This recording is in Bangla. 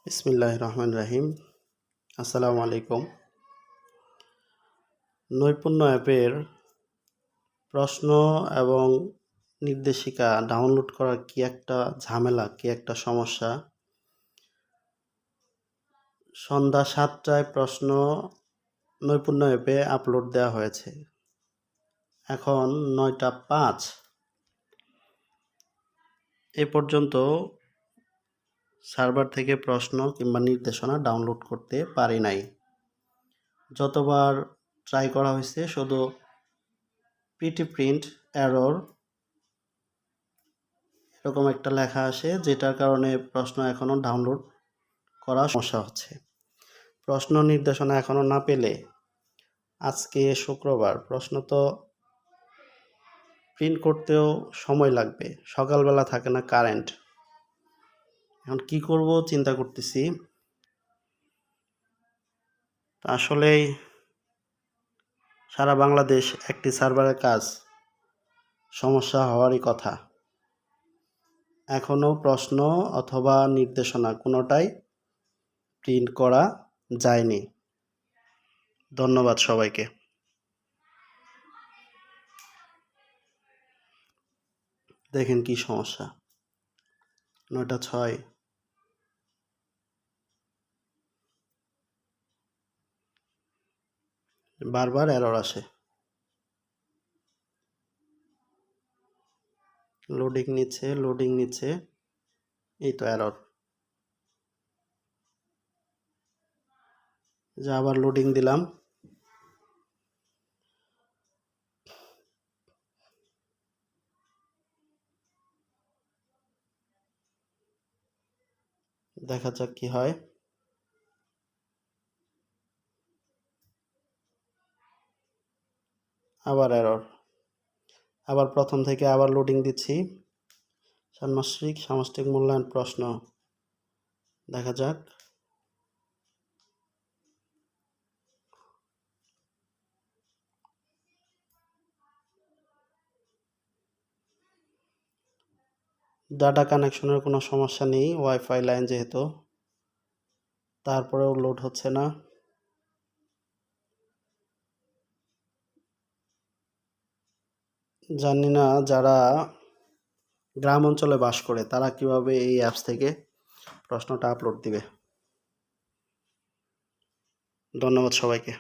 বিসমিল্লাহির রহমানির রহিম। আসসালামু আলাইকুম। নৈপুণ্য অ্যাপের প্রশ্ন এবং নির্দেশিকা ডাউনলোড করার কি একটা ঝামেলা, কি একটা সমস্যা। সন্ধ্যা ৭টায় প্রশ্ন নৈপুণ্য অ্যাপে আপলোড দেওয়া হয়েছে। এখন ৯টা ৫। এ পর্যন্ত সার্ভার থেকে প্রশ্ন কিংবা নির্দেশনা ডাউনলোড করতে পারি নাই। যতবার ট্রাই করা হয়েছে শুধু পিটি প্রিন্ট এরর এরকম একটা লেখা আসে, যেটার কারণে প্রশ্ন এখনও ডাউনলোড করা সমস্যা হচ্ছে। প্রশ্ন নির্দেশনা এখনও না পেলে আজকে শুক্রবার, প্রশ্ন তো প্রিন্ট করতেও সময় লাগবে, সকালবেলা থাকে না কারেন্ট। এখন কি করব চিন্তা করতেছি। আসলেই সারা বাংলাদেশ একটি সার্ভারের কাজ, সমস্যা হওয়ারই কথা। এখনও প্রশ্ন অথবা নির্দেশনা কোনোটাই প্রিন্ট করা যায়নি। ধন্যবাদ সবাইকে। দেখেন কি সমস্যা। ৯টা ৬। বারবার এরর আসে। লোডিং নিচ্ছে, এই তো এরর। যে আবার লোডিং দিলাম, দেখা যাক কি হয়। আবার এরর, আবার প্রথম থেকে আবার লোডিং দিচ্ছি। সামষ্টিক মূল্যায়ন প্রশ্ন, দেখা যাক। ডাটা কানেকশনের কোনো সমস্যা নেই, ওয়াইফাই লাইন যেহেতু, তারপরেও লোড হচ্ছে না। জানি না যারা গ্রাম অঞ্চলে বাস করে তারা কিভাবে এই অ্যাপস থেকে প্রশ্নটা আপলোড দিবে। ধন্যবাদ সবাইকে।